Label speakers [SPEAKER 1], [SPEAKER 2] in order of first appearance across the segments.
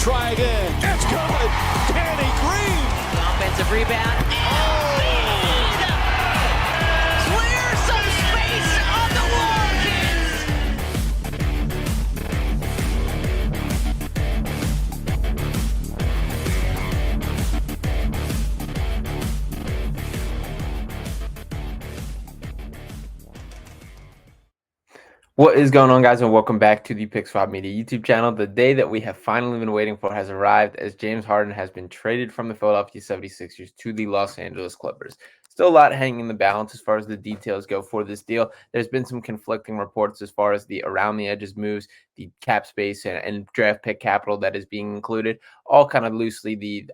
[SPEAKER 1] try again. It's good. Danny Green.
[SPEAKER 2] The offensive rebound. And clear some space on the
[SPEAKER 3] What is going on, guys, and welcome back to the Pick Swap Media YouTube channel. The day that we have finally been waiting for has arrived, as James Harden has been traded from the Philadelphia 76ers to the Los Angeles Clippers. Still a lot hanging in the balance as far as the details go for this deal. There's been some conflicting reports as far as the around the edges moves, the cap space, and draft pick capital that is being included. All kind of loosely the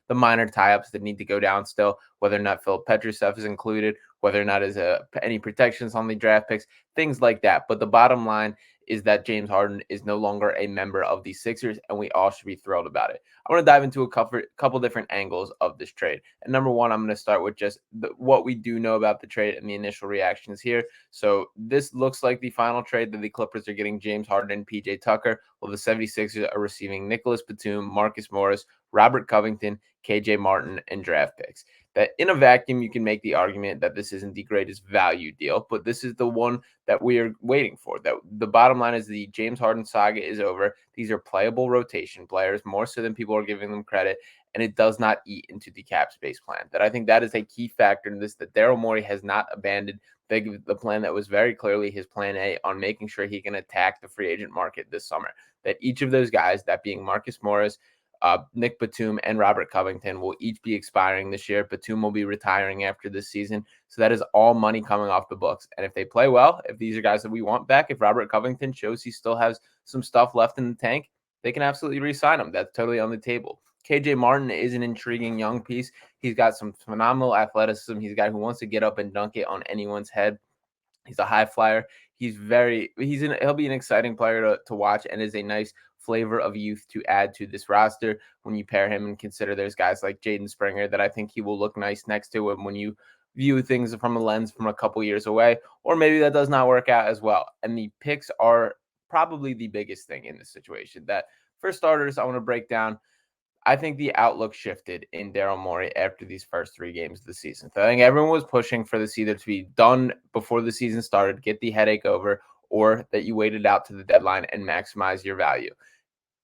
[SPEAKER 3] minor tie-ups that need to go down still, whether or not Philip Petrusev is included, whether or not is any protections on the draft picks, things like that. But the bottom line is that James Harden is no longer a member of the Sixers, and we all should be thrilled about it. I want to dive into a couple different angles of this trade. And number one, I'm going to start with just what we do know about the trade and the initial reactions here. So this looks like the final trade that the Clippers are getting James Harden and PJ Tucker, while the 76ers are receiving Nicholas Batum, Marcus Morris, Robert Covington, KJ Martin, and draft picks. That in a vacuum, you can make the argument that this isn't the greatest value deal, but this is the one that we are waiting for. That the bottom line is the James Harden saga is over. These are playable rotation players, more so than people are giving them credit, and it does not eat into the cap space plan. That I think that is a key factor in this, that Daryl Morey has not abandoned the plan that was very clearly his plan A on making sure he can attack the free agent market this summer. That each of those guys, that being Marcus Morris, Nick Batum, and Robert Covington, will each be expiring this year. Batum will be retiring after this season. So that is all money coming off the books. And if they play well, if these are guys that we want back, if Robert Covington shows he still has some stuff left in the tank, they can absolutely re-sign him. That's totally on the table. KJ Martin is an intriguing young piece. He's got some phenomenal athleticism. He's a guy who wants to get up and dunk it on anyone's head. He's a high flyer. He'll be an exciting player to watch, and is a nice flavor of youth to add to this roster when you pair him and consider there's guys like Jaden Springer that I think he will look nice next to him when you view things from a lens from a couple years away, or maybe that does not work out as well. And the picks are probably the biggest thing in this situation. That for starters, I want to break down. I think the outlook shifted in Daryl Morey after these first 3 games of the season. So I think everyone was pushing for this either to be done before the season started, get the headache over, or that you waited out to the deadline and maximize your value.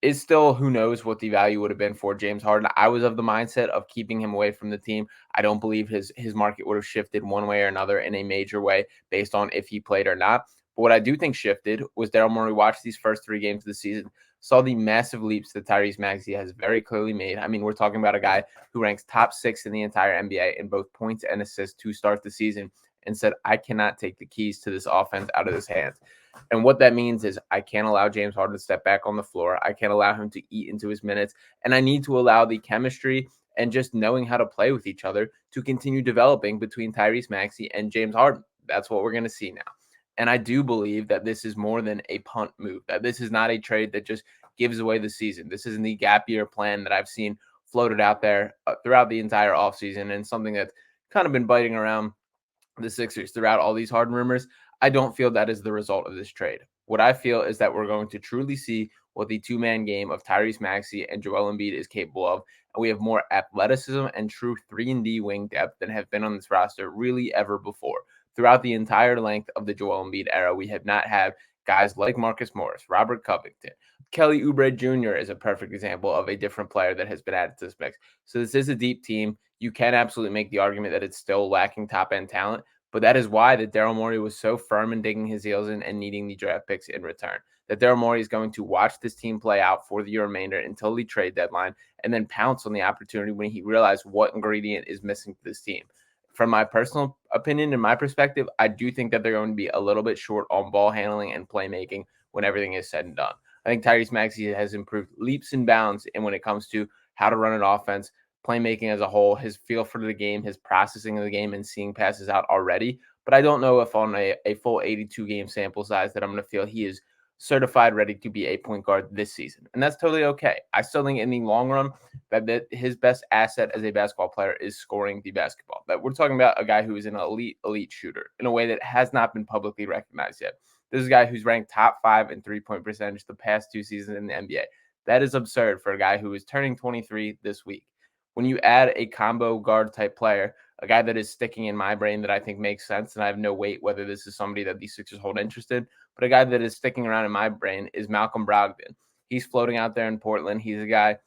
[SPEAKER 3] Is still, who knows what the value would have been for James Harden. I was of the mindset of keeping him away from the team. I don't believe his market would have shifted one way or another in a major way based on if he played or not. But what I do think shifted was Daryl Morey watched these first 3 games of the season, saw the massive leaps that Tyrese Maxey has very clearly made. I mean, we're talking about a guy who ranks top 6 in the entire NBA in both points and assists to start the season, and said, I cannot take the keys to this offense out of his hands. And what that means is I can't allow James Harden to step back on the floor. I can't allow him to eat into his minutes. And I need to allow the chemistry and just knowing how to play with each other to continue developing between Tyrese Maxey and James Harden. That's what we're going to see now. And I do believe that this is more than a punt move, that this is not a trade that just gives away the season. This isn't the gap year plan that I've seen floated out there throughout the entire offseason, and something that's kind of been biting around the Sixers throughout all these Harden rumors. I don't feel that is the result of this trade. What I feel is that we're going to truly see what the 2-man game of Tyrese Maxey and Joel Embiid is capable of. And we have more athleticism and true 3-and-D wing depth than have been on this roster really ever before. Throughout the entire length of the Joel Embiid era, we have not had guys like Marcus Morris, Robert Covington. Kelly Oubre Jr. is a perfect example of a different player that has been added to this mix. So this is a deep team. You can absolutely make the argument that it's still lacking top-end talent, but that is why that Daryl Morey was so firm in digging his heels in and needing the draft picks in return. That Daryl Morey is going to watch this team play out for the remainder until the trade deadline, and then pounce on the opportunity when he realized what ingredient is missing to this team. From my personal opinion and my perspective, I do think that they're going to be a little bit short on ball handling and playmaking when everything is said and done. I think Tyrese Maxey has improved leaps and bounds in when it comes to how to run an offense, playmaking as a whole, his feel for the game, his processing of the game, and seeing passes out already. But I don't know if on a full 82-game sample size that I'm going to feel he is certified ready to be a point guard this season. And that's totally okay. I still think in the long run that his best asset as a basketball player is scoring the basketball. That we're talking about a guy who is an elite shooter in a way that has not been publicly recognized yet. This is a guy who's ranked top 5 in 3-point percentage the past 2 seasons in the NBA. That is absurd for a guy who is turning 23 this week. When you add a combo guard type player, a guy that is sticking in my brain that I think makes sense, and I have no weight whether this is somebody that these Sixers hold interest in, but a guy that is sticking around in my brain is Malcolm Brogdon. He's floating out there in Portland. He's a guy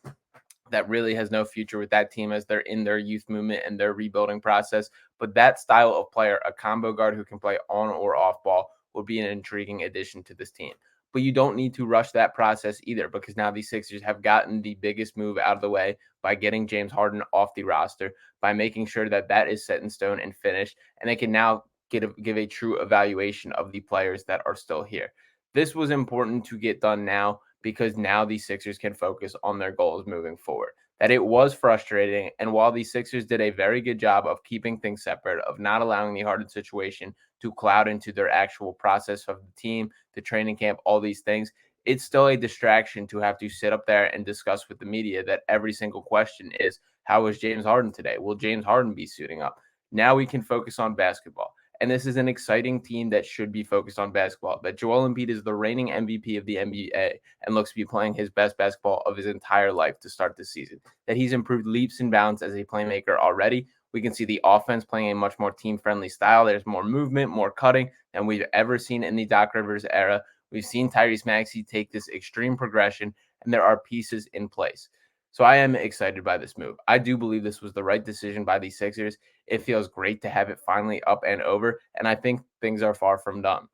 [SPEAKER 3] that really has no future with that team as they're in their youth movement and their rebuilding process. But that style of player, a combo guard who can play on or off ball, would be an intriguing addition to this team. But you don't need to rush that process either, because now the Sixers have gotten the biggest move out of the way by getting James Harden off the roster, by making sure that that is set in stone and finished, and they can now give a true evaluation of the players that are still here. This was important to get done now, because now the Sixers can focus on their goals moving forward. That it was frustrating, and while the Sixers did a very good job of keeping things separate, of not allowing the Harden situation to cloud into their actual process of the team, the training camp, all these things, it's still a distraction to have to sit up there and discuss with the media that every single question is, how was James Harden today? Will James Harden be suiting up? Now we can focus on basketball. And this is an exciting team that should be focused on basketball. That Joel Embiid is the reigning MVP of the NBA and looks to be playing his best basketball of his entire life to start the season. That he's improved leaps and bounds as a playmaker already. We can see the offense playing a much more team-friendly style. There's more movement, more cutting than we've ever seen in the Doc Rivers era. We've seen Tyrese Maxey take this extreme progression, and there are pieces in place. So I am excited by this move. I do believe this was the right decision by the Sixers. It feels great to have it finally up and over, and I think things are far from done.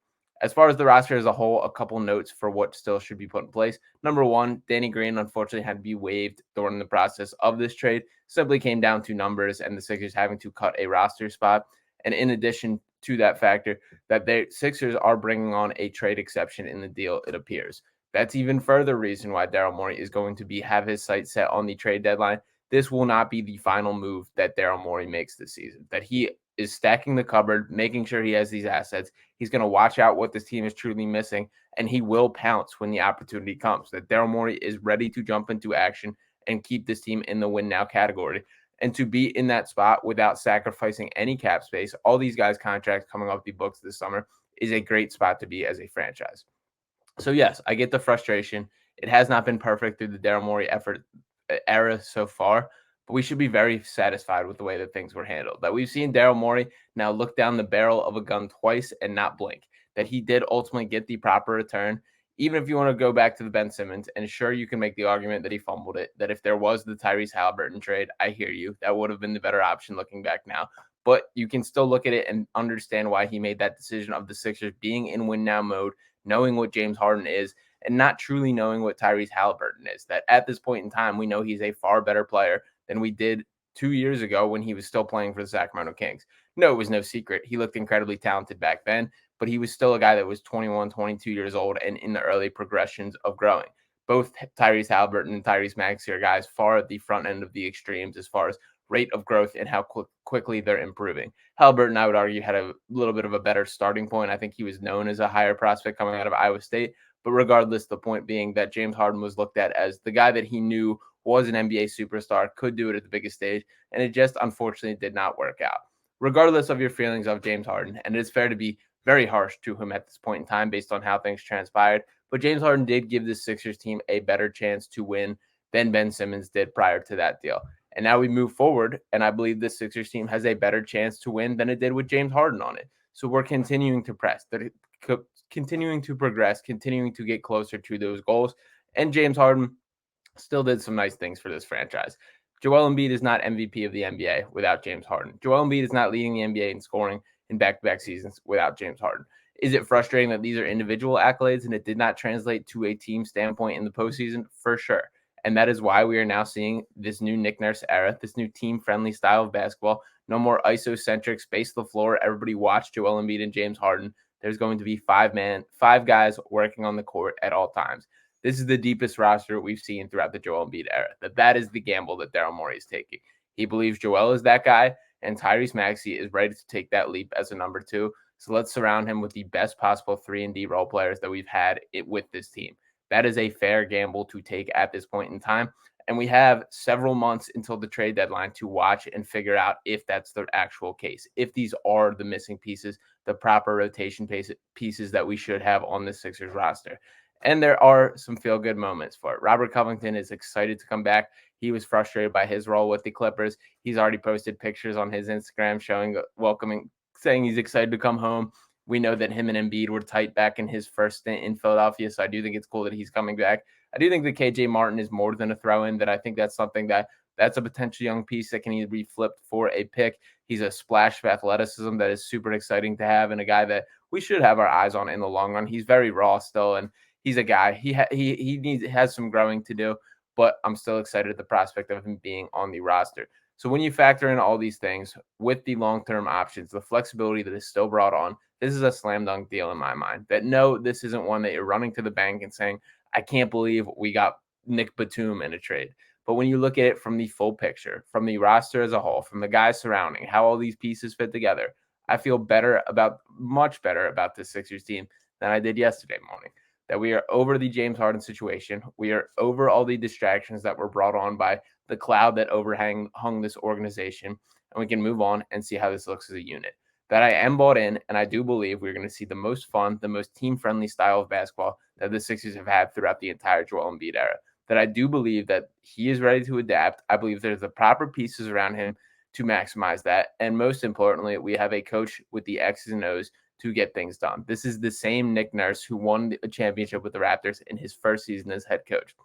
[SPEAKER 3] As far as the roster as a whole, a couple notes for what still should be put in place. Number one, Danny Green unfortunately had to be waived during the process of this trade. Simply came down to numbers and the Sixers having to cut a roster spot. And in addition to that factor, that the Sixers are bringing on a trade exception in the deal, it appears. That's even further reason why Daryl Morey is going to have his sights set on the trade deadline. This will not be the final move that Daryl Morey makes this season. That he is stacking the cupboard, making sure he has these assets. He's going to watch out what this team is truly missing, and he will pounce when the opportunity comes. That Daryl Morey is ready to jump into action and keep this team in the win now category. And to be in that spot without sacrificing any cap space, all these guys' contracts coming off the books this summer, is a great spot to be as a franchise. So yes, I get the frustration. It has not been perfect through the Daryl Morey era so far, but we should be very satisfied with the way that things were handled. That we've seen Daryl Morey now look down the barrel of a gun twice and not blink. That he did ultimately get the proper return. Even if you want to go back to the Ben Simmons, and sure, you can make the argument that he fumbled it, that if there was the Tyrese Halliburton trade, I hear you, that would have been the better option looking back now. But you can still look at it and understand why he made that decision of the Sixers being in win now mode, knowing what James Harden is, and not truly knowing what Tyrese Halliburton is. That at this point in time, we know he's a far better player than we did 2 years ago when he was still playing for the Sacramento Kings. No, it was no secret. He looked incredibly talented back then, but he was still a guy that was 21, 22 years old and in the early progressions of growing. Both Tyrese Halliburton and Tyrese Maxey are guys far at the front end of the extremes as far as rate of growth and how quickly they're improving. Halliburton, I would argue, had a little bit of a better starting point. I think he was known as a higher prospect coming out of Iowa State. But regardless, the point being that James Harden was looked at as the guy that he knew was an NBA superstar, could do it at the biggest stage, and it just unfortunately did not work out. Regardless of your feelings of James Harden, and it's fair to be very harsh to him at this point in time based on how things transpired, but James Harden did give the Sixers team a better chance to win than Ben Simmons did prior to that deal. And now we move forward, and I believe the Sixers team has a better chance to win than it did with James Harden on it. So we're continuing to continuing to progress, continuing to get closer to those goals. And James Harden still did some nice things for this franchise. Joel Embiid is not MVP of the NBA without James Harden. Joel Embiid is not leading the NBA in scoring in back-to-back seasons without James Harden. Is it frustrating that these are individual accolades and it did not translate to a team standpoint in the postseason? For sure. And that is why we are now seeing this new Nick Nurse era, this new team-friendly style of basketball. No more isocentric, space the floor. Everybody watch Joel Embiid and James Harden. There's going to be five guys working on the court at all times. This is the deepest roster we've seen throughout the Joel Embiid era. That is the gamble that Daryl Morey is taking. He believes Joel is that guy, and Tyrese Maxey is ready to take that leap as a number two. So let's surround him with the best possible 3-and-D role players that we've had with this team. That is a fair gamble to take at this point in time. And we have several months until the trade deadline to watch and figure out if that's the actual case, if these are the missing pieces, the proper rotation pieces that we should have on the Sixers roster. And there are some feel-good moments for it. Robert Covington is excited to come back. He was frustrated by his role with the Clippers. He's already posted pictures on his Instagram showing welcoming, saying he's excited to come home. We know that him and Embiid were tight back in his first stint in Philadelphia, so I do think it's cool that he's coming back. I do think that KJ Martin is more than a throw-in, that I think that's something that's a potential young piece that can either be flipped for a pick. He's a splash of athleticism that is super exciting to have, and a guy that we should have our eyes on in the long run. He's very raw still, and he's a guy. He has some growing to do, but I'm still excited at the prospect of him being on the roster. So when you factor in all these things with the long-term options, the flexibility that is still brought on, this is a slam dunk deal in my mind. That no, this isn't one that you're running to the bank and saying, I can't believe we got Nick Batum in a trade. But when you look at it from the full picture, from the roster as a whole, from the guys surrounding, how all these pieces fit together, I feel much better about this Sixers team than I did yesterday morning. That we are over the James Harden situation. We are over all the distractions that were brought on by the cloud that hung this organization, and we can move on and see how this looks as a unit. That I am bought in, and I do believe we're going to see the most fun, the most team-friendly style of basketball that the Sixers have had throughout the entire Joel Embiid era. That I do believe that he is ready to adapt. I believe there's the proper pieces around him to maximize that. And most importantly, we have a coach with the X's and O's to get things done. This is the same Nick Nurse who won a championship with the Raptors in his first season as head coach.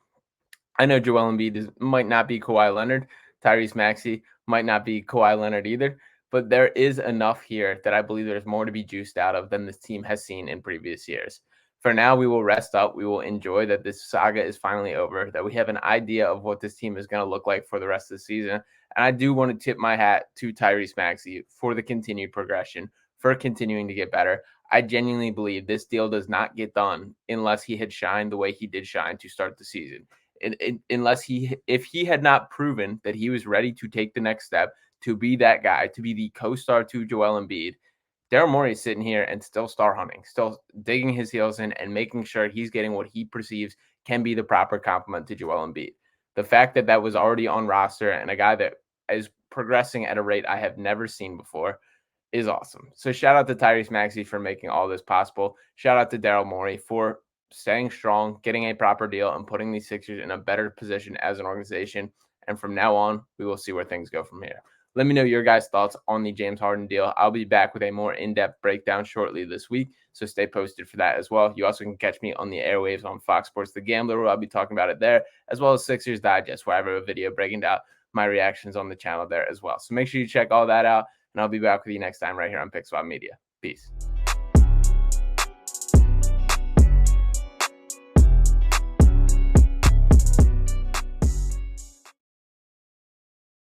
[SPEAKER 3] I know Joel Embiid might not be Kawhi Leonard. Tyrese Maxey might not be Kawhi Leonard either. But there is enough here that I believe there's more to be juiced out of than this team has seen in previous years. For now, we will rest up. We will enjoy that this saga is finally over, that we have an idea of what this team is going to look like for the rest of the season. And I do want to tip my hat to Tyrese Maxey for the continued progression, for continuing to get better. I genuinely believe this deal does not get done unless he had shined the way he did shine to start the season. If he had not proven that he was ready to take the next step, to be that guy, to be the co-star to Joel Embiid, Daryl Morey is sitting here and still star hunting, still digging his heels in and making sure he's getting what he perceives can be the proper complement to Joel Embiid. The fact that that was already on roster and a guy that is progressing at a rate I have never seen before is awesome. So shout out to Tyrese Maxey for making all this possible. Shout out to Daryl Morey for staying strong, getting a proper deal, and putting these Sixers in a better position as an organization. And from now on, we will see where things go from here. Let me know your guys' thoughts on the James Harden deal. I'll be back with a more in-depth breakdown shortly this week, so stay posted for that as well. You also can catch me on the airwaves on Fox Sports The Gambler, where I'll be talking about it there, as well as Sixers Digest, where I have a video breaking down my reactions on the channel there as well. So make sure you check all that out, and I'll be back with you next time right here on Pick Swap Media. Peace.